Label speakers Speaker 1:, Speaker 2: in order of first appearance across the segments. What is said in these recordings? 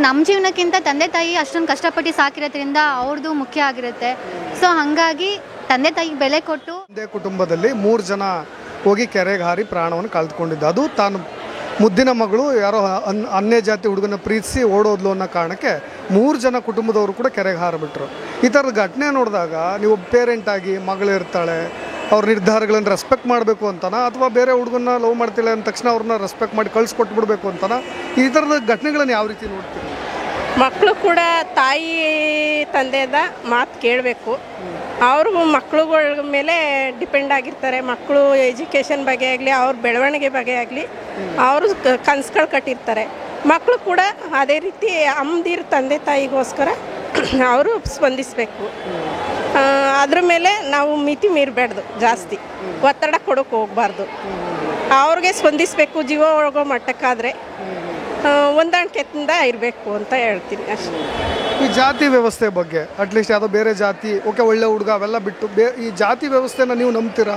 Speaker 1: ನಮ್ಮ ಜೀವನಕ್ಕಿಂತ ತಂದೆ ತಾಯಿ ಅಷ್ಟೊಂದು ಕಷ್ಟಪಟ್ಟು ಸಾಕಿರೋದ್ರಿಂದ ಅವ್ರದ್ದು ಮುಖ್ಯ ಆಗಿರುತ್ತೆ. ಸೊ ಹಾಗಾಗಿ ತಂದೆ ತಾಯಿಗೆ ಬೆಲೆ ಕೊಟ್ಟು
Speaker 2: ಒಂದೇ ಕುಟುಂಬದಲ್ಲಿ 3 ಜನ ಹೋಗಿ ಕೆರೆಗೆ ಹಾರಿ ಪ್ರಾಣವನ್ನು ಕಳೆದುಕೊಂಡಿದ್ದು. ಅದು ತಾನು ಮುದ್ದಿನ ಮಗಳು ಯಾರೋ ಅನ್ಯ ಜಾತಿ ಹುಡುಗನ ಪ್ರೀತಿಸಿ ಓಡೋದ್ಲು ಅನ್ನೋ ಕಾರಣಕ್ಕೆ 3 ಜನ ಕುಟುಂಬದವರು ಕೂಡ ಕೆರೆಗೆ ಹಾರಿಬಿಟ್ರು. ಈ ಥರದ ಘಟನೆ ನೋಡಿದಾಗ ನೀವು ಪೇರೆಂಟ್ ಆಗಿ ಮಗಳು ಇರ್ತಾಳೆ, ಅವ್ರ ನಿರ್ಧಾರಗಳನ್ನು ರೆಸ್ಪೆಕ್ಟ್ ಮಾಡಬೇಕು ಅಂತನಾ, ಅಥವಾ ಬೇರೆ ಹುಡುಗನ್ನ ಲವ್ ಮಾಡ್ತಿಲ್ಲ ಅಂದ ತಕ್ಷಣ ಅವ್ರನ್ನ ರೆಸ್ಪೆಕ್ಟ್ ಮಾಡಿ ಕಳಿಸ್ಕೊಟ್ಬಿಡ್ಬೇಕು ಅಂತನಾ, ಈ ಥರದ ಘಟನೆಗಳನ್ನು ಯಾವ ರೀತಿ ನೋಡ್ತೀವಿ?
Speaker 3: ಮಕ್ಕಳು ಕೂಡ ತಾಯಿ ತಂದೆದ ಮಾತು ಕೇಳಬೇಕು. ಅವರು ಮಕ್ಕಳುಗಳ ಮೇಲೆ ಡಿಪೆಂಡ್ ಆಗಿರ್ತಾರೆ. ಮಕ್ಕಳು ಎಜುಕೇಷನ್ ಬಗ್ಗೆ ಆಗಲಿ, ಅವ್ರ ಬೆಳವಣಿಗೆ ಬಗ್ಗೆ ಆಗಲಿ, ಅವರು ಕನಸುಗಳು ಕಟ್ಟಿರ್ತಾರೆ. ಮಕ್ಕಳು ಕೂಡ ಅದೇ ರೀತಿ ಅಮ್ಮದಿರ ತಂದೆ ತಾಯಿಗೋಸ್ಕರ ಅವರು ಸ್ಪಂದಿಸಬೇಕು. ಅದ್ರ ಮೇಲೆ ನಾವು ಮಿತಿ ಮೀರಬಾರ್ದು, ಜಾಸ್ತಿ ಒತ್ತಡ ಕೊಡೋಕೆ ಹೋಗಬಾರ್ದು. ಅವ್ರಿಗೆ ಸ್ಪಂದಿಸಬೇಕು. ಜೀವ ಒಳಗೋ ಮಟ್ಟಕ್ಕಾದರೆ ಹೊಂದಾಣಿಕೆಯಿಂದ ಇರಬೇಕು ಅಂತ ಹೇಳ್ತೀನಿ ಅಷ್ಟೇ.
Speaker 2: ಈ ಜಾತಿ ವ್ಯವಸ್ಥೆ ಬಗ್ಗೆ ಅಟ್ಲೀಸ್ಟ್ ಯಾವುದೋ ಬೇರೆ ಜಾತಿ ಓಕೆ ಒಳ್ಳೆ ಹುಡುಗ ಅವೆಲ್ಲ ಬಿಟ್ಟು ಈ ಜಾತಿ ವ್ಯವಸ್ಥೆನ ನೀವು ನಂಬ್ತೀರಾ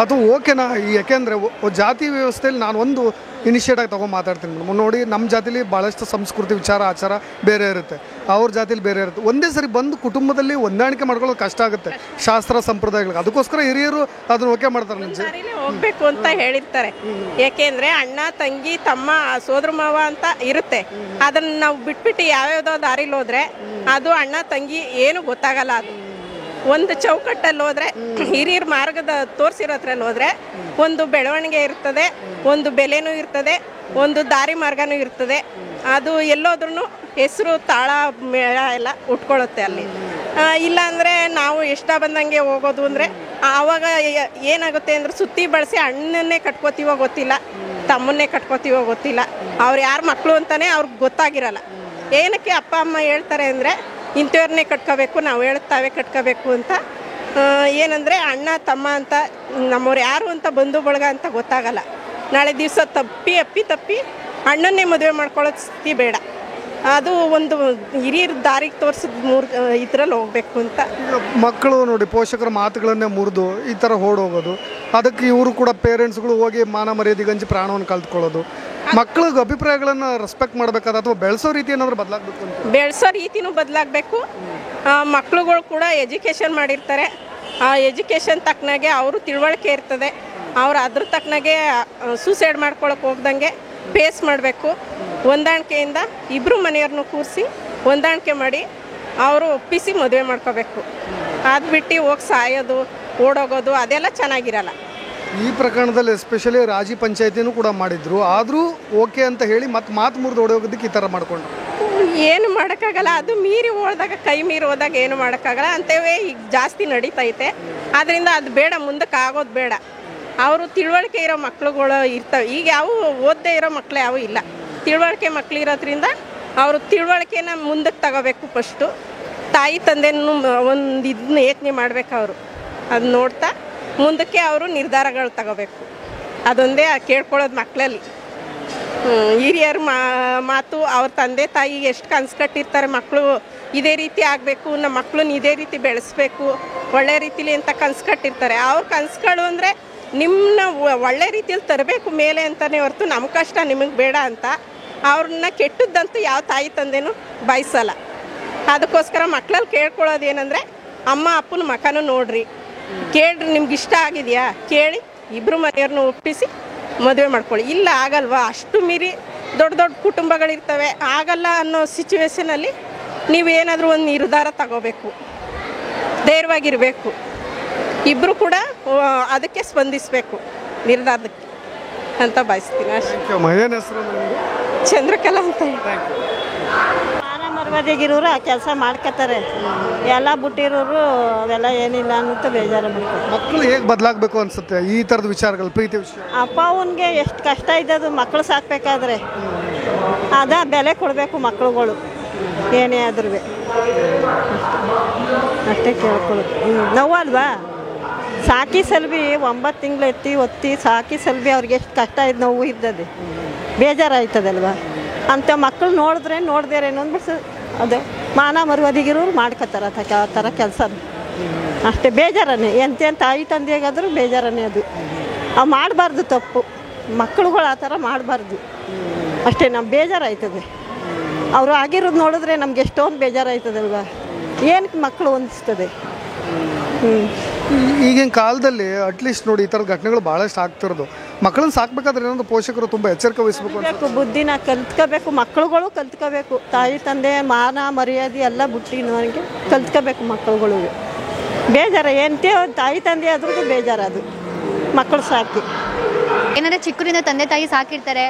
Speaker 2: ಅಥವಾ ಓಕೆನಾ? ಯಾಕೆಂದರೆ ಜಾತಿ ವ್ಯವಸ್ಥೆಯಲ್ಲಿ ನಾನು ಒಂದು ಇನಿಷಿಯೇಟ್ ಆಗಿ ತೊಗೊಂಡು ಮಾತಾಡ್ತೀನಿ ಮೇಡಮ್. ನೋಡಿ, ನಮ್ಮ ಜಾತಿಲಿ ಭಾಳಷ್ಟು ಸಂಸ್ಕೃತಿ ವಿಚಾರ ಆಚಾರ ಬೇರೆ ಇರುತ್ತೆ, ಅವ್ರ ಜಾತಿಲಿ ಬೇರೆ ಇರುತ್ತೆ. ಒಂದೇ ಸರಿ ಬಂದು ಕುಟುಂಬದಲ್ಲಿ ಹೊಂದಾಣಿಕೆ ಮಾಡ್ಕೊಳ್ಳೋದು ಕಷ್ಟ ಆಗುತ್ತೆ, ಶಾಸ್ತ್ರ ಸಂಪ್ರದಾಯಗಳಿಗೆ. ಅದಕ್ಕೋಸ್ಕರ ಹಿರಿಯರು ಅದನ್ನು ಓಕೆ ಮಾಡ್ತಾರೆ.
Speaker 3: ಹೋಗ್ಬೇಕು ಅಂತ ಹೇಳಿರ್ತಾರೆ. ಯಾಕೆಂದರೆ ಅಣ್ಣ ತಂಗಿ ತಮ್ಮ ಸೋದರ ಮಾವ ಅಂತ ಇರುತ್ತೆ. ಅದನ್ನು ನಾವು ಬಿಟ್ಬಿಟ್ಟು ಯಾವ್ಯಾವುದೋ ದಾರಿಲಿ ಹೋದರೆ ಅದು ಅಣ್ಣ ತಂಗಿ ಏನು ಗೊತ್ತಾಗಲ್ಲ. ಅದು ಒಂದು ಚೌಕಟ್ಟಲ್ಲಿ ಹೋದರೆ, ಹಿರಿಯರ ಮಾರ್ಗದ ತೋರಿಸಿರೋದ್ರಲ್ಲಿ ಹೋದರೆ ಒಂದು ಬೆಳವಣಿಗೆ ಇರ್ತದೆ, ಒಂದು ಬೆಲೆನೂ ಇರ್ತದೆ, ಒಂದು ದಾರಿ ಮಾರ್ಗನೂ ಇರ್ತದೆ. ಅದು ಎಲ್ಲೋದ್ರೂ ಹೆಸರು ತಾಳ ಮೇಳ ಎಲ್ಲ ಉಟ್ಕೊಳ್ಳುತ್ತೆ ಅಲ್ಲಿ. ಇಲ್ಲಾಂದರೆ ನಾವು ಇಷ್ಟ ಬಂದಂಗೆ ಹೋಗೋದು ಅಂದರೆ ಆವಾಗ ಏನಾಗುತ್ತೆ ಅಂದರೆ ಸುತ್ತಿ ಬಳಸಿ ಅಣ್ಣನ್ನೇ ಕಟ್ಕೋತೀವೋ ಗೊತ್ತಿಲ್ಲ, ತಮ್ಮನ್ನೇ ಕಟ್ಕೋತೀವೋ ಗೊತ್ತಿಲ್ಲ. ಅವ್ರು ಯಾರ ಮಕ್ಕಳು ಅಂತಲೇ ಅವ್ರಿಗೆ ಗೊತ್ತಾಗಿರಲ್ಲ. ಏನಕ್ಕೆ ಅಪ್ಪ ಅಮ್ಮ ಹೇಳ್ತಾರೆ ಅಂದರೆ ಇಂಥವ್ರನ್ನೇ ಕಟ್ಕೋಬೇಕು, ನಾವು ಹೇಳ್ತಾವೆ ಕಟ್ಕೋಬೇಕು ಅಂತ. ಏನಂದರೆ ಅಣ್ಣ ತಮ್ಮ ಅಂತ ನಮ್ಮವ್ರು ಯಾರು ಅಂತ ಬಂಧು ಬಳಗ ಅಂತ ಗೊತ್ತಾಗಲ್ಲ. ನಾಳೆ ದಿವಸ ತಪ್ಪಿ ಅಣ್ಣನ್ನೇ ಮದುವೆ ಮಾಡ್ಕೊಳ್ಳೋದು ಸ್ಥಿತಿ ಬೇಡ. ಅದು ಒಂದು ಹಿರಿಯರ ದಾರಿಗೆ ತೋರಿಸಿದ ಇದರಲ್ಲಿ ಹೋಗ್ಬೇಕು ಅಂತ.
Speaker 2: ಮಕ್ಕಳು ನೋಡಿ, ಪೋಷಕರ ಮಾತುಗಳನ್ನೇ ಮುರಿದು ಈ ಥರ ಓಡೋಗೋದು, ಅದಕ್ಕೆ ಇವರು ಕೂಡ ಪೇರೆಂಟ್ಸ್ಗಳು ಹೋಗಿ ಮಾನ ಮರ್ಯಾದೆ ಗಂಜಿ ಪ್ರಾಣವನ್ನು ಕಳೆದುಕೊಳ್ಳೋದು. ಮಕ್ಕಳಿಗೆ ಅಭಿಪ್ರಾಯಗಳನ್ನು ರೆಸ್ಪೆಕ್ಟ್ ಮಾಡಬೇಕಾದ ಅಥವಾ ಬೆಳೆಸೋ ರೀತಿ ಏನಾದರೂ ಬದಲಾಗಬೇಕು ಅಂತ?
Speaker 3: ಬೆಳೆಸೋ ರೀತಿನೂ ಬದಲಾಗಬೇಕು. ಮಕ್ಕಳುಗಳು ಕೂಡ ಎಜುಕೇಷನ್ ಮಾಡಿರ್ತಾರೆ. ಆ ಎಜುಕೇಷನ್ ತಕ್ಕನಾಗೆ ಅವರು ತಿಳುವಳಿಕೆ ಇರ್ತದೆ. ಅವ್ರು ಅದ್ರ ತಕ್ಕನಾಗೆ ಸೂಸೈಡ್ ಮಾಡ್ಕೊಳಕ್ಕೆ ಹೋಗ್ದಂಗೆ ಫೇಸ್ ಮಾಡಬೇಕು. ಹೊಂದಾಣಿಕೆಯಿಂದ ಇಬ್ಬರು ಮನೆಯವ್ರನ್ನೂ ಕೂರಿಸಿ ಹೊಂದಾಣಿಕೆ ಮಾಡಿ ಅವರು ಒಪ್ಪಿಸಿ ಮದುವೆ ಮಾಡ್ಕೋಬೇಕು. ಅದು ಬಿಟ್ಟು ಹೋಗಿ ಸಾಯೋದು, ಓಡೋಗೋದು ಅದೆಲ್ಲ ಚೆನ್ನಾಗಿರಲ್ಲ.
Speaker 2: ಈ ಪ್ರಕರಣದಲ್ಲಿ ಎಸ್ಪೆಷಲಿ ರಾಜಿ ಪಂಚಾಯತಿನೂ ಕೂಡ ಮಾಡಿದ್ರು, ಆದರೂ ಓಕೆ ಅಂತ ಹೇಳಿ ಮಾತು ಮುರಿದು ಓಡೋಗೋದಕ್ಕೆ ಈ ಥರ ಮಾಡಿಕೊಂಡ್ರು.
Speaker 3: ಏನು ಮಾಡೋಕ್ಕಾಗಲ್ಲ. ಅದು ಮೀರಿ ಹೋದಾಗ, ಕೈ ಮೀರಿ ಹೋದಾಗ ಏನು ಮಾಡೋಕ್ಕಾಗಲ್ಲ. ಅಂಥವೇ ಈಗ ಜಾಸ್ತಿ ನಡೀತೈತೆ. ಆದ್ದರಿಂದ ಅದು ಬೇಡ, ಮುಂದಕ್ಕೆ ಆಗೋದು ಬೇಡ. ಅವರು ತಿಳುವಳಿಕೆ ಇರೋ ಮಕ್ಳುಗಳು ಇರ್ತವೆ. ಈಗ ಯಾವ ಓದದೇ ಇರೋ ಮಕ್ಕಳು ಯಾವೂ ಇಲ್ಲ. ತಿಳುವಳಿಕೆ ಮಕ್ಳು ಇರೋದ್ರಿಂದ ಅವರು ತಿಳುವಳಿಕೆನ ಮುಂದಕ್ಕೆ ತಗೋಬೇಕು. ಫಸ್ಟು ತಾಯಿ ತಂದೆನೂ ಒಂದು ಇದನ್ನ ಯೋಚನೆ ಮಾಡಬೇಕು. ಅವರು ಅದು ನೋಡ್ತಾ ಮುಂದಕ್ಕೆ ಅವರು ನಿರ್ಧಾರಗಳು ತಗೋಬೇಕು. ಅದೊಂದೇ ಕೇಳ್ಕೊಳ್ಳೋದು ಮಕ್ಕಳಲ್ಲಿ. ಹಿರಿಯರ ಮಾತು, ಅವ್ರ ತಂದೆ ತಾಯಿ ಎಷ್ಟು ಕನಸು ಕಟ್ಟಿರ್ತಾರೆ, ಮಕ್ಕಳು ಇದೇ ರೀತಿ ಆಗಬೇಕು, ನಮ್ಮ ಮಕ್ಕಳನ್ನ ಇದೇ ರೀತಿ ಬೆಳೆಸ್ಬೇಕು, ಒಳ್ಳೆ ರೀತಿಲಿ ಅಂತ ಕನಸು ಕಟ್ಟಿರ್ತಾರೆ. ಅವ್ರ ಕನಸುಗಳು ಅಂದರೆ ನಿಮ್ಮನ್ನ ಒಳ್ಳೆ ರೀತಿಯಲ್ಲಿ ತರಬೇಕು ಮೇಲೆ ಅಂತಲೇ ಹೊರತು ನಮ್ಮ ಕಷ್ಟ ನಿಮಗೆ ಬೇಡ ಅಂತ ಅವ್ರನ್ನ ಕೆಟ್ಟದ್ದಂತೂ ಯಾವ ತಾಯಿ ತಂದೆನೂ ಬಯಸಲ್ಲ. ಅದಕ್ಕೋಸ್ಕರ ಮಕ್ಕಳಲ್ಲಿ ಕೇಳ್ಕೊಳ್ಳೋದು ಏನಂದರೆ, ಅಮ್ಮ ಅಪ್ಪನ ಮಕನೂ ನೋಡ್ರಿ, ಕೇಳ್ರಿ, ನಿಮ್ಗೆ ಇಷ್ಟ ಆಗಿದೆಯಾ ಕೇಳಿ ಇಬ್ಬರು ಮನೆಯವ್ರನ್ನ ಒಪ್ಪಿಸಿ ಮದುವೆ ಮಾಡ್ಕೊಳ್ಳಿ. ಇಲ್ಲ ಆಗಲ್ವಾ, ಅಷ್ಟು ಮೀರಿ ದೊಡ್ಡ ದೊಡ್ಡ ಕುಟುಂಬಗಳಿರ್ತವೆ, ಆಗಲ್ಲ ಅನ್ನೋ ಸಿಚುವೇಶನಲ್ಲಿ ನೀವೇನಾದರೂ ಒಂದು ನಿರ್ಧಾರ ತಗೋಬೇಕು, ಧೈರ್ಯವಾಗಿರಬೇಕು. ಇಬ್ಬರು ಕೂಡ ಅದಕ್ಕೆ ಸ್ಪಂದಿಸಬೇಕು ನಿರ್ಧಾರಕ್ಕೆ ಅಂತ ಬಯಸ್ತೀನಿ ಅಷ್ಟೇ. ಚಂದ್ರಕಲಾ ಅಂತ.
Speaker 4: ಮಾನ ಮರ್ಯಾದೆಗಿರೋರು ಆ ಕೆಲಸ ಮಾಡ್ಕೋತಾರೆ. ಎಲ್ಲ ಬಿಟ್ಟಿರೋರು ಅವೆಲ್ಲ ಏನಿಲ್ಲ ಅಂತ ಬೇಜಾರು ಮಾಡ್ತಾರೆ.
Speaker 2: ಮಕ್ಕಳು ಹೇಗೆ ಬದಲಾಗಬೇಕು ಅನ್ಸುತ್ತೆ ಈ ಥರದ ವಿಚಾರಗಳು, ಪ್ರೀತಿ ವಿಷಯ?
Speaker 4: ಅಪ್ಪ ಅವನಿಗೆ ಎಷ್ಟು ಕಷ್ಟ ಇದ್ದದು ಮಕ್ಕಳು ಸಾಕಬೇಕಾದ್ರೆ ಅದ ಬೆಲೆ ಕೊಡಬೇಕು ಮಕ್ಕಳುಗಳು ಏನೇ ಆದ್ರೂ ಅಷ್ಟೇ ಕೇಳ್ಕೊಳ್ಳೋದು. ನೋವಲ್ವಾ, ಸಾಕಿ ಸಲ್ವಿ 9 ತಿಂಗಳು ಎತ್ತಿ ಒತ್ತಿ ಸಾಕಿ ಸಲ್ವಿ ಅವ್ರಿಗೆ ಎಷ್ಟು ಕಷ್ಟ ಇದ್ದು ನೋವು ಇದ್ದದೆ ಬೇಜಾರಾಯ್ತದಲ್ವ. ಅಂಥ ಮಕ್ಕಳು ನೋಡ್ದೇರೇನು ಅಂದ್ಬಿಟ್ಟು ಅದು ಮಾನ ಮರ್ಯಾದೆಗಿರೋರು ಮಾಡ್ಕೋತಾರೆ ಆ ಥರ ಕೆಲಸ. ಅಷ್ಟೇ ಬೇಜಾರನ್ನೇ. ಎಂತೆಂಥ ತಾಯಿ ತಂದೆಗಾದರೂ ಬೇಜಾರನ್ನೇ ಅದು. ಅವು ಮಾಡಬಾರ್ದು ತಪ್ಪು. ಮಕ್ಕಳುಗಳು ಆ ಥರ ಮಾಡಬಾರ್ದು ಅಷ್ಟೇ. ನಮ್ಮ ಬೇಜಾರಾಯ್ತದೆ. ಅವರು ಆಗಿರೋದು ನೋಡಿದ್ರೆ ನಮ್ಗೆ ಎಷ್ಟೊಂದು ಬೇಜಾರಾಯ್ತದಲ್ವ, ಏನಕ್ಕೆ ಮಕ್ಕಳು ಹೊಂದಿಸ್ತದೆ.
Speaker 2: ಈಗಿನ ಕಾಲದಲ್ಲಿ ಅಟ್ಲೀಸ್ಟ್ ನೋಡಿ ಈ ಥರದ ಘಟನೆಗಳು ಭಾಳಷ್ಟು ಆಗ್ತಿರೋದು. ಮಕ್ಕಳನ್ನ ಸಾಕ್ಬೇಕಾದ್ರೆ ಏನಾದ್ರು ಪೋಷಕರು ತುಂಬ ಎಚ್ಚರಿಕೆ ವಹಿಸಬೇಕು
Speaker 4: ಬೇಕು, ಬುದ್ಧಿನ ಕಲ್ತ್ಕೋಬೇಕು, ಮಕ್ಕಳುಗಳು ಕಲ್ತ್ಕೋಬೇಕು. ತಾಯಿ ತಂದೆ ಮಾನ ಮರ್ಯಾದೆ ಎಲ್ಲ ಬಿಟ್ಟು ನನಗೆ ಕಲ್ತ್ಕೋಬೇಕು ಮಕ್ಕಳುಗಳು. ಬೇಜಾರ ಎಂತೆ ತಾಯಿ ತಂದೆ ಆದ್ರೂ ಬೇಜಾರ, ಅದು ಮಕ್ಕಳು ಸಾಕಿ.
Speaker 1: ಏನಾದ್ರೆ ಚಿಕ್ಕರಿಂದ ತಂದೆ ತಾಯಿ ಸಾಕಿರ್ತಾರೆ,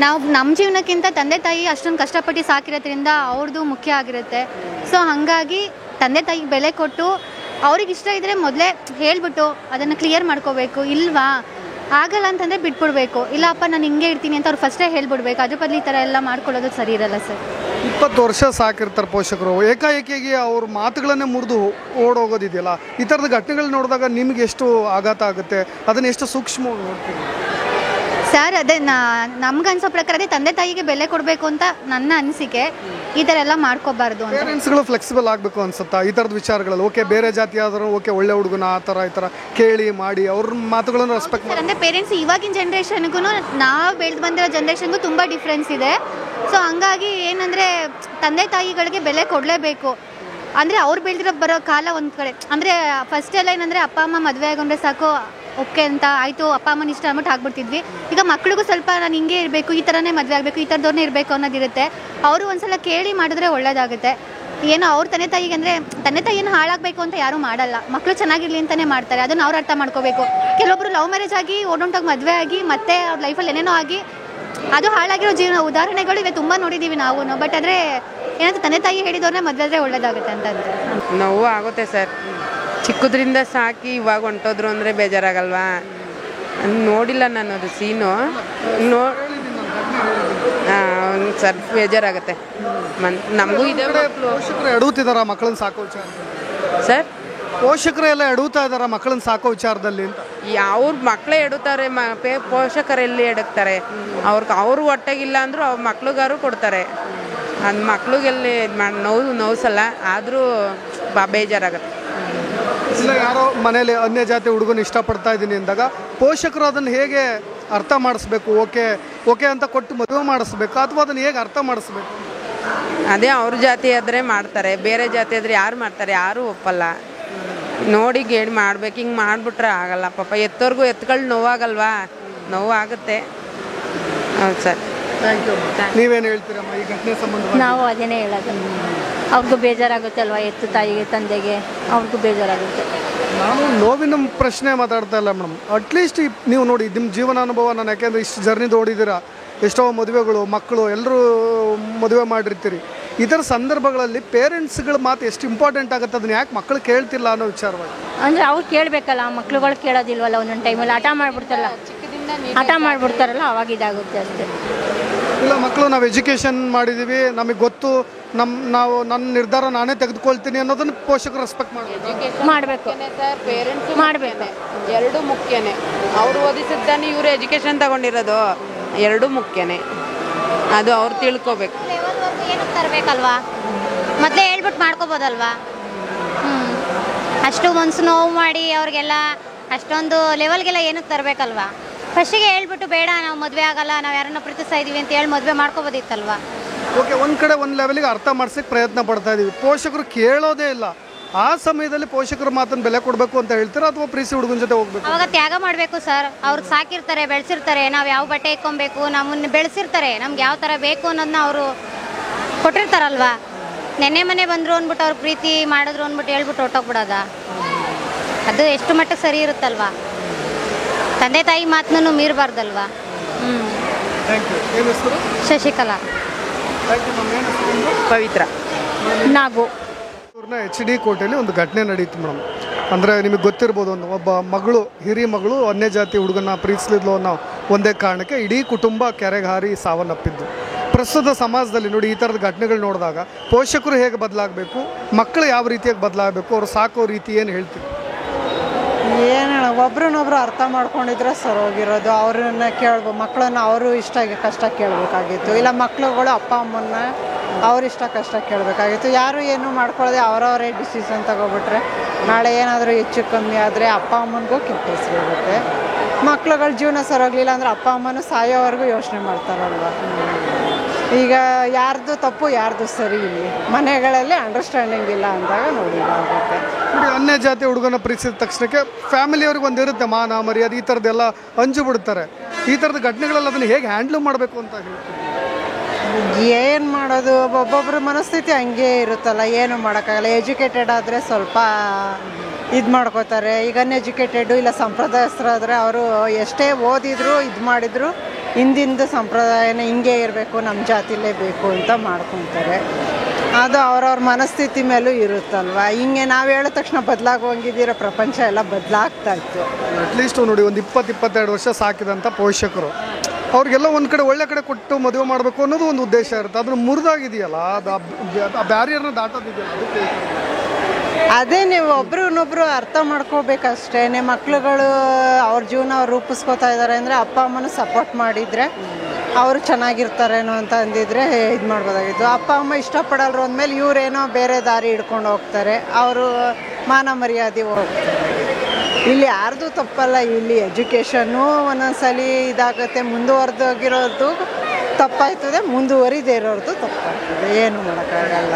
Speaker 1: ನಾವು ನಮ್ಮ ಜೀವನಕ್ಕಿಂತ ತಂದೆ ತಾಯಿ ಅಷ್ಟೊಂದು ಕಷ್ಟಪಟ್ಟು ಸಾಕಿರೋದ್ರಿಂದ ಅವ್ರದ್ದು ಮುಖ್ಯ ಆಗಿರುತ್ತೆ. ಸೊ ಹಾಗಾಗಿ ತಂದೆ ತಾಯಿಗೆ ಬೆಲೆ ಕೊಟ್ಟು ಅವ್ರಿಗೆ ಇಷ್ಟ ಇದ್ದರೆ ಮೊದಲೇ ಹೇಳ್ಬಿಟ್ಟು ಅದನ್ನು ಕ್ಲಿಯರ್ ಮಾಡ್ಕೋಬೇಕು. ಇಲ್ವಾ ಆಗಲ್ಲ ಅಂತಂದರೆ ಬಿಟ್ಬಿಡ್ಬೇಕು. ಇಲ್ಲಪ್ಪ ನಾನು ಹಿಂಗೆ ಇರ್ತೀನಿ ಅಂತ ಅವ್ರು ಫಸ್ಟೇ ಹೇಳ್ಬಿಡ್ಬೇಕು. ಅದ್ರ ಬದಲು ಈ ಥರ ಎಲ್ಲ ಮಾಡ್ಕೊಳ್ಳೋದು ಸರಿ ಇರಲ್ಲ ಸರ್.
Speaker 2: 20 ವರ್ಷ ಸಾಕಿರ್ತಾರೆ ಪೋಷಕರು, ಏಕಾಏಕಿಯಾಗಿ ಅವ್ರ ಮಾತುಗಳನ್ನೇ ಮುರಿದು ಓಡೋಗೋದಿದೆಯಲ್ಲ, ಈ ಥರದ ಘಟನೆಗಳು ನೋಡಿದಾಗ ನಿಮ್ಗೆ ಎಷ್ಟು ಆಘಾತ ಆಗುತ್ತೆ, ಅದನ್ನು ಎಷ್ಟು ಸೂಕ್ಷ್ಮವಾಗಿ ನೋಡ್ತೀವಿ
Speaker 1: ಸರ್? ಅದೇ ನಮ್ಗನ್ಸೋ ಪ್ರಕಾರ ಅದೇ ತಂದೆ ತಾಯಿಗೆ ಬೆಲೆ ಕೊಡಬೇಕು ಅಂತ ನನ್ನ ಅನಿಸಿಕೆ. ಈ ಥರ ಎಲ್ಲ ಮಾಡ್ಕೋಬಾರ್ದು ಅಂತ.
Speaker 2: ಪೇರೆಂಟ್ಸ್ಗಳು ಫ್ಲೆಕ್ಸಿಬಲ್ ಆಗಬೇಕು ಅನ್ಸುತ್ತಾ ಈ ಥರದ ವಿಚಾರಗಳಲ್ಲಿ? ಓಕೆ, ಬೇರೆ ಜಾತಿ ಆದರೂ ಓಕೆ, ಒಳ್ಳೆ ಹುಡುಗನ ಆ ಥರ ಕೇಳಿ ಮಾಡಿ ಅವ್ರ ಮಾತುಗಳನ್ನು ರೆಸ್ಪೆಕ್ಟ್ ಮಾಡಿ.
Speaker 1: ಅಂದರೆ ಪೇರೆಂಟ್ಸ್ ಇವಾಗಿನ ಜನ್ರೇಷನ್ಗೂ ನಾವು ಬೆಳೆದು ಬಂದಿರೋ ಜನ್ರೇಷನ್ಗೂ ತುಂಬ ಡಿಫ್ರೆನ್ಸ್ ಇದೆ. ಸೊ ಹಂಗಾಗಿ ಏನಂದರೆ ತಂದೆ ತಾಯಿಗಳಿಗೆ ಬೆಲೆ ಕೊಡಲೇಬೇಕು. ಅಂದರೆ ಅವ್ರು ಬೆಳೆದಿರೋ ಬರೋ ಕಾಲ ಒಂದು ಕಡೆ. ಅಂದರೆ ಫಸ್ಟ್ ಎಲ್ಲ ಏನಂದರೆ ಅಪ್ಪ ಅಮ್ಮ ಮದುವೆ ಆಗೊಂಡ್ರೆ ಸಾಕು, ಓಕೆ ಅಂತ ಆಯಿತು, ಅಪ್ಪ ಅಮ್ಮನ ಇಷ್ಟ ಅಂದ್ಬಿಟ್ಟು ಆಗ್ಬಿಡ್ತಿದ್ವಿ. ಈಗ ಮಕ್ಳಿಗೂ ಸ್ವಲ್ಪ ನಾನು ಹಿಂಗೆ ಇರಬೇಕು, ಈ ಥರನೇ ಮದುವೆ ಆಗಬೇಕು, ಈ ಥರದವ್ರನ್ನೇ ಇರಬೇಕು ಅನ್ನೋದಿರುತ್ತೆ. ಅವರು ಒಂದ್ಸಲ ಕೇಳಿ ಮಾಡಿದ್ರೆ ಒಳ್ಳೇದಾಗುತ್ತೆ. ಏನೋ ಅವ್ರ ತಂದೆ ತಾಯಿಗೆ ಅಂದರೆ ತಂದೆ ತಾಯಿಯನ್ನು ಹಾಳಾಗಬೇಕು ಅಂತ ಯಾರೂ ಮಾಡಲ್ಲ, ಮಕ್ಕಳು ಚೆನ್ನಾಗಿರಲಿ ಅಂತಲೇ ಮಾಡ್ತಾರೆ. ಅದನ್ನು ಅವ್ರು ಅರ್ಥ ಮಾಡ್ಕೋಬೇಕು. ಕೆಲವೊಬ್ಬರು ಲವ್ ಮ್ಯಾರೇಜ್ ಆಗಿ ಓಡೋಂಟಾಗಿ ಮದುವೆ ಆಗಿ ಮತ್ತೆ ಅವ್ರ ಲೈಫಲ್ಲಿ ಏನೇನೋ ಆಗಿ ಅದು ಹಾಳಾಗಿರೋ ಜೀವನ ಉದಾಹರಣೆಗಳು ಇವೆ, ತುಂಬ ನೋಡಿದ್ದೀವಿ ನಾವು. ಬಟ್ ಆದರೆ ಏನಾದರೂ ತಂದೆ ತಾಯಿ ಹೇಳಿದವ್ರನ್ನೇ ಮದುವೆ ಆದರೆ ಒಳ್ಳೇದಾಗುತ್ತೆ ಅಂತ
Speaker 5: ನೋವು ಆಗುತ್ತೆ ಸರ್. ಚಿಕ್ಕದ್ರಿಂದ ಸಾಕಿ ಇವಾಗ ಹೊಂಟೋದ್ರು ಅಂದರೆ ಬೇಜಾರಾಗಲ್ವಾ? ನೋಡಿಲ್ಲ ನಾನು ಅದು ಸೀನು. ಒಂದು ಸ್ವಲ್ಪ ಬೇಜಾರಾಗುತ್ತೆ. ನಮಗೂ ಇದೆ.
Speaker 2: ಪೋಷಕರು ಎಡುತ್ತಿದ್ದಾರ ಮಕ್ಕಳನ್ನ ಸಾಕೋ ವಿಚಾರ
Speaker 5: ಸರ್?
Speaker 2: ಪೋಷಕರು ಎಲ್ಲ ಎಡುತ್ತಾ ಇದ್ದಾರ ಮಕ್ಕಳನ್ನ ಸಾಕೋ ವಿಚಾರದಲ್ಲಿ ಅಂತ?
Speaker 5: ಅವ್ರ ಮಕ್ಕಳೇ ಎಡುತ್ತಾರೆ, ಪೋಷಕರೆಲ್ಲಿ ಎಡುತ್ತಾರೆ? ಅವ್ರು ಹೊಟ್ಟೆಗಿಲ್ಲ ಅಂದರೂ ಅವ್ರ ಮಕ್ಳಿಗಾರು ಕೊಡ್ತಾರೆ. ಅದು ಮಕ್ಳಿಗೆಲ್ಲಿ ನೋವ್ಸಲ್ಲ, ಆದರೂ ಬೇಜಾರಾಗುತ್ತೆ.
Speaker 2: ಇಲ್ಲ, ಯಾರೋ ಮನೇಲಿ ಅನ್ಯ ಜಾತಿ ಹುಡುಗನ ಇಷ್ಟಪಡ್ತಾ ಇದ್ದೀನಿ ಅಂದಾಗ ಪೋಷಕರು ಅದನ್ನು ಹೇಗೆ ಅರ್ಥ ಮಾಡಿಸ್ಬೇಕು? ಓಕೆ ಓಕೆ ಅಂತ ಕೊಟ್ಟು ಮದುವೆ ಮಾಡಿಸ್ಬೇಕು, ಅಥವಾ ಅದನ್ನು ಹೇಗೆ ಅರ್ಥ ಮಾಡಿಸ್ಬೇಕು?
Speaker 5: ಅದೇ ಅವ್ರ ಜಾತಿ ಆದರೆ ಮಾಡ್ತಾರೆ, ಬೇರೆ ಜಾತಿ ಆದರೆ ಯಾರು ಮಾಡ್ತಾರೆ? ಯಾರೂ ಒಪ್ಪಲ್ಲ. ನೋಡಿ ಗೇಡಿ ಮಾಡ್ಬೇಕು. ಹಿಂಗೆ ಮಾಡಿಬಿಟ್ರೆ ಆಗಲ್ಲ ಪಾಪ. ಎತ್ತೋರ್ಗೂ ಎತ್ಗಳು ನೋವಾಗಲ್ವಾ? ನೋವಾಗುತ್ತೆ. ಹೌದು ಸರ್.
Speaker 2: Thank you. ನೀವೇನು ಹೇಳ್ತೀರಮ್ಮ ಈ ಘಟನೆ ಸಂಬಂಧ?
Speaker 6: ನಾವು ಅದನ್ನೇ ಹೇಳೋದು, ಅವ್ರಿಗೂ ಬೇಜಾರಾಗುತ್ತೆ ಅಲ್ವಾ, ಎತ್ತು ತಾಯಿಗೆ ತಂದೆಗೆ ಅವ್ರಿಗೂ ಬೇಜಾರಾಗುತ್ತೆ.
Speaker 2: ನಾನು ನೋವಿನ ಪ್ರಶ್ನೆ ಮಾತಾಡ್ತಾ ಇಲ್ಲ ಮೇಡಮ್. ಅಟ್ಲೀಸ್ಟ್ ನೀವು ನೋಡಿ ನಿಮ್ಮ ಜೀವನಾನುಭವ, ನಾನು ಯಾಕೆಂದರೆ ಇಷ್ಟು ಜರ್ನಿದು ಓಡಿದ್ದೀರಾ, ಎಷ್ಟೋ ಮದುವೆಗಳು, ಮಕ್ಕಳು ಎಲ್ಲರೂ ಮದುವೆ ಮಾಡಿರ್ತೀರಿ. ಇದರ ಸಂದರ್ಭಗಳಲ್ಲಿ ಪೇರೆಂಟ್ಸ್ಗಳ ಮಾತು ಎಷ್ಟು ಇಂಪಾರ್ಟೆಂಟ್ ಆಗುತ್ತೆ, ಅದನ್ನ ಯಾಕೆ ಮಕ್ಕಳು ಕೇಳ್ತಿಲ್ಲ ಅನ್ನೋ ವಿಚಾರವಾಗಿ.
Speaker 6: ಅಂದರೆ ಅವ್ರು ಕೇಳಬೇಕಲ್ಲ, ಮಕ್ಳುಗಳು ಕೇಳೋದಿಲ್ವಲ್ಲ. ಒಂದೊಂದು ಟೈಮಲ್ಲಿ ಹಠ ಮಾಡಿಬಿಡ್ತಾರಲ್ಲ, ಅವಾಗ ಇದಾಗುತ್ತೆ ಅಷ್ಟೇ.
Speaker 2: ಇಲ್ಲ, ಮಕ್ಕಳು ನಾವು ಎಜುಕೇಷನ್ ಮಾಡಿದ್ದೀವಿ, ನಮಗೆ ಗೊತ್ತು, ನನ್ನ ನಿರ್ಧಾರ ನಾನೇ ತೆಗೆದುಕೊಳ್ತೀನಿ ಅನ್ನೋದನ್ನು ಪೋಷಕರು ರೆಸ್ಪೆಕ್ಟ್
Speaker 6: ಮಾಡಬೇಕು.
Speaker 5: ಮಾಡಬೇಕು. ಎರಡು ಮುಖ್ಯನೇ. ಅವರು ಓದಿಸಿದ್ದಾನೆ, ಇವರು ಎಜುಕೇಷನ್ ತಗೊಂಡಿರೋದು, ಎರಡೂ ಮುಖ್ಯನೇ. ಅದು ಅವ್ರು ತಿಳ್ಕೊಬೇಕು.
Speaker 1: ಏನಕ್ಕೆ ತರಬೇಕಲ್ವಾ? ಮೊದಲೇ ಹೇಳ್ಬಿಟ್ಟು ಮಾಡ್ಕೋಬೋದಲ್ವಾ?
Speaker 7: ಅಷ್ಟು ಮನ್ಸು ನೋವು ಮಾಡಿ ಅವ್ರಿಗೆಲ್ಲ ಅಷ್ಟೊಂದು ಲೆವೆಲ್ಗೆಲ್ಲ ಏನಕ್ಕೆ ತರಬೇಕಲ್ವಾ? ಫಸ್ಟಿಗೆ ಹೇಳ್ಬಿಟ್ಟು ಬೇಡ ನಾವು ಮದುವೆ ಆಗಲ್ಲ, ನಾವು ಯಾರನ್ನ ಪ್ರೀತಿಸ್ತಾ ಇದ್ದೀವಿ ಅಂತ ಹೇಳಿ ಮದುವೆ ಮಾಡ್ಕೋಬೋದಿತ್ತಲ್ವಾ?
Speaker 2: ಓಕೆ, ಒಂದು ಕಡೆ ಒಂದು ಲೆವೆಲಿಗೆ ಅರ್ಥ ಮಾಡ್ಸೋಕ್ಕೆ ಪ್ರಯತ್ನ ಪಡ್ತಾ ಇದ್ದೀವಿ, ಪೋಷಕರು ಕೇಳೋದೇ ಇಲ್ಲ. ಆ ಸಮಯದಲ್ಲಿ ಪೋಷಕರ ಮಾತನ್ನು ಬೆಲೆ ಕೊಡಬೇಕು ಅಂತ ಹೇಳ್ತಾರೆ, ಅಥವಾ ಪ್ರೀತಿ ಹುಡುಗನ ಜೊತೆ ಹೋಗ್ಬೇಕು?
Speaker 7: ಅವಾಗ ತ್ಯಾಗ ಮಾಡಬೇಕು ಸರ್. ಅವ್ರು ಸಾಕಿರ್ತಾರೆ, ಬೆಳೆಸಿರ್ತಾರೆ, ನಾವು ಯಾವ ಬಟ್ಟೆ ಇಕ್ಕೊಬೇಕು, ನಮ್ಮನ್ನು ಬೆಳೆಸಿರ್ತಾರೆ, ನಮ್ಗೆ ಯಾವ ಥರ ಬೇಕು ಅನ್ನೋದನ್ನ ಅವರು ಕೊಟ್ಟಿರ್ತಾರಲ್ವಾ? ನೆನ್ನೆ ಮನೆ ಬಂದರು ಅಂದ್ಬಿಟ್ಟು ಅವ್ರು ಪ್ರೀತಿ ಮಾಡಿದ್ರು ಅಂದ್ಬಿಟ್ಟು ಹೇಳ್ಬಿಟ್ಟು ಹೊಟ್ಟೋಗ್ಬಿಡೋದ? ಅದು ಎಷ್ಟು ಮಟ್ಟಕ್ಕೆ ಸರಿ ಇರುತ್ತಲ್ವಾ? ತಂದೆ ತಾಯಿ ಮಾತನ್ನು ಮೀರಬಾರ್ದಲ್ವಾ? ಶಶಿಕಲಾ.
Speaker 5: ಪವಿತ್ರ.
Speaker 6: ನಾಗು.
Speaker 2: HD ಕೋಟೆಯಲ್ಲಿ ಒಂದು ಘಟನೆ ನಡೀತು ಮೇಡಮ್. ಅಂದರೆ ನಿಮಗೆ ಗೊತ್ತಿರ್ಬೋದು, ಒಬ್ಬ ಮಗಳು, ಹಿರಿಯ ಮಗಳು ಅನ್ಯ ಜಾತಿ ಹುಡುಗನ ಪ್ರೀತಿಸಲಿದ್ಲು ಅನ್ನೋ ಒಂದೇ ಕಾರಣಕ್ಕೆ ಇಡೀ ಕುಟುಂಬ ಕೆರೆಗೆ ಹಾರಿ ಸಾವನ್ನಪ್ಪಿದ್ದು. ಪ್ರಸ್ತುತ ಸಮಾಜದಲ್ಲಿ ನೋಡಿ ಈ ಥರದ ಘಟನೆಗಳು ನೋಡಿದಾಗ ಪೋಷಕರು ಹೇಗೆ ಬದಲಾಗಬೇಕು, ಮಕ್ಕಳು ಯಾವ ರೀತಿಯಾಗಿ ಬದಲಾಗಬೇಕು, ಅವ್ರು ಸಾಕೋ ರೀತಿ ಏನು ಹೇಳ್ತೀವಿ?
Speaker 4: ಏನು ಒಬ್ರನ್ನೊಬ್ರು ಅರ್ಥ ಮಾಡ್ಕೊಂಡಿದ್ರೆ ಸರೋಗಿರೋದು. ಅವ್ರನ್ನ ಕೇಳ್ಬೋದು, ಮಕ್ಕಳನ್ನ ಅವರು ಇಷ್ಟ ಕಷ್ಟ ಕೇಳಬೇಕಾಗಿತ್ತು. ಇಲ್ಲ ಮಕ್ಳುಗಳು ಅಪ್ಪ ಅಮ್ಮನ್ನ ಅವ್ರ ಇಷ್ಟ ಕಷ್ಟ ಕೇಳಬೇಕಾಗಿತ್ತು. ಯಾರು ಏನು ಮಾಡ್ಕೊಳ್ಳೋದೆ ಅವರವರೇ ಡಿಸಿಷನ್ ತಗೊಬಿಟ್ರೆ ನಾಳೆ ಏನಾದರೂ ಹೆಚ್ಚು ಕಮ್ಮಿ ಆದರೆ ಅಪ್ಪ ಅಮ್ಮನಿಗೂ ಕೆಟ್ಟ ಹೆಸರಿರುತ್ತೆ. ಮಕ್ಳುಗಳ ಜೀವನ ಸರೋಗಲಿಲ್ಲ ಅಂದರೆ ಅಪ್ಪ ಅಮ್ಮನೂ ಸಾಯೋವರೆಗೂ ಯೋಚನೆ ಮಾಡ್ತಾರಲ್ವ.
Speaker 8: ಈಗ ಯಾರ್ದು ತಪ್ಪು ಯಾರ್ದು ಸರಿ ಇಲ್ಲಿ ಮನೆಗಳಲ್ಲಿ ಅಂಡರ್ಸ್ಟ್ಯಾಂಡಿಂಗ್ ಇಲ್ಲ ಅಂದಾಗ ನೋಡಿದಾಗುತ್ತೆ.
Speaker 2: ನೋಡಿ, ಅನ್ಯ ಜಾತಿ ಹುಡುಗನ ಪ್ರೀತಿಸಿದ ತಕ್ಷಣಕ್ಕೆ ಫ್ಯಾಮಿಲಿಯವ್ರಿಗೆ ಒಂದು ಇರುತ್ತೆ, ಮಾನ ಮರ್ಯಾದೆ ಈ ಥರದ್ದೆಲ್ಲ ಹಂಚು ಬಿಡ್ತಾರೆ. ಈ ಥರದ ಘಟನೆಗಳೆಲ್ಲ ಅದನ್ನು ಹೇಗೆ ಹ್ಯಾಂಡ್ಲ್ ಮಾಡಬೇಕು ಅಂತ ಹೇಳ್ತೀವಿ?
Speaker 8: ಏನು ಮಾಡೋದು, ಒಬ್ಬೊಬ್ಬರ ಮನಸ್ಥಿತಿ ಹಂಗೆ ಇರುತ್ತಲ್ಲ, ಏನು ಮಾಡೋಕ್ಕಾಗಲ್ಲ. ಎಜುಕೇಟೆಡ್ ಆದರೆ ಸ್ವಲ್ಪ ಇದು ಮಾಡ್ಕೋತಾರೆ. ಈಗ ಅನ್ಎಜುಕೇಟೆಡು ಇಲ್ಲ ಸಂಪ್ರದಾಯಸ್ಥರಾದರೆ ಅವರು ಎಷ್ಟೇ ಓದಿದ್ರು ಇದು ಮಾಡಿದ್ರು ಹಿಂದಿಂದು ಸಂಪ್ರದಾಯನ ಹಿಂಗೆ ಇರಬೇಕು, ನಮ್ಮ ಜಾತಿಲೇ ಬೇಕು ಅಂತ ಮಾಡ್ಕೊತಾರೆ. ಅದು ಅವ್ರವ್ರ ಮನಸ್ಥಿತಿ ಮೇಲೂ ಇರುತ್ತಲ್ವ. ಹಿಂಗೆ ನಾವು ಹೇಳಿದ ತಕ್ಷಣ ಬದಲಾಗೋಂಗಿದ್ದೀರ, ಪ್ರಪಂಚ ಎಲ್ಲ ಬದಲಾಗ್ತಾ ಇತ್ತು.
Speaker 2: ಅಟ್ಲೀಸ್ಟ್ ನೋಡಿ, ಒಂದು 20-22 ವರ್ಷ ಸಾಕಿದಂಥ ಪೋಷಕರು ಅವ್ರಿಗೆಲ್ಲ ಒಂದು ಕಡೆ ಒಳ್ಳೆ ಕಡೆ ಕೊಟ್ಟು ಮದುವೆ ಮಾಡಬೇಕು ಅನ್ನೋದು ಒಂದು ಉದ್ದೇಶ ಇರುತ್ತೆ. ಅದನ್ನು ಮುರಿದಾಗಿದೆಯಲ್ಲ, ಅದು ಆ ಬ್ಯಾರಿಯರ್ನ ದಾಟೋದಿದೆಯಲ್ಲ, ಅದಕ್ಕೆ
Speaker 8: ಅದೇ ನೀವು ಒಬ್ರನ್ನೊಬ್ರು ಅರ್ಥ ಮಾಡ್ಕೋಬೇಕಷ್ಟೇ. ಮಕ್ಳುಗಳು ಅವ್ರ ಜೀವನ ಅವ್ರು ರೂಪಿಸ್ಕೋತಾ ಇದ್ದಾರೆ ಅಂದರೆ ಅಪ್ಪ ಅಮ್ಮನ ಸಪೋರ್ಟ್ ಮಾಡಿದರೆ ಅವರು ಚೆನ್ನಾಗಿರ್ತಾರೇನೋ ಅಂತ ಅಂದಿದ್ರೆ ಇದು ಮಾಡ್ಬೋದಾಗಿತ್ತು. ಅಪ್ಪ ಅಮ್ಮ ಇಷ್ಟಪಡಲ್ರು ಅಂದಮೇಲೆ ಇವರೇನೋ ಬೇರೆ ದಾರಿ ಹಿಡ್ಕೊಂಡು ಹೋಗ್ತಾರೆ, ಅವರು ಮಾನ ಮರ್ಯಾದೆ ಹೋಗ್ತಾರೆ. ಇಲ್ಲಿ ಯಾರ್ದು ತಪ್ಪಲ್ಲ, ಇಲ್ಲಿ ಎಜುಕೇಷನ್ನು ಒಂದೊಂದ್ಸಲಿ ಇದಾಗುತ್ತೆ. ಮುಂದುವರೆದೋಗಿರೋದು ತಪ್ಪಾಯ್ತದೆ, ಮುಂದುವರಿದೇ ಇರೋದು ತಪ್ಪಾಗ್ತದೆ. ಏನು ಮಾಡೋಕ್ಕಾಗಲ್ಲ.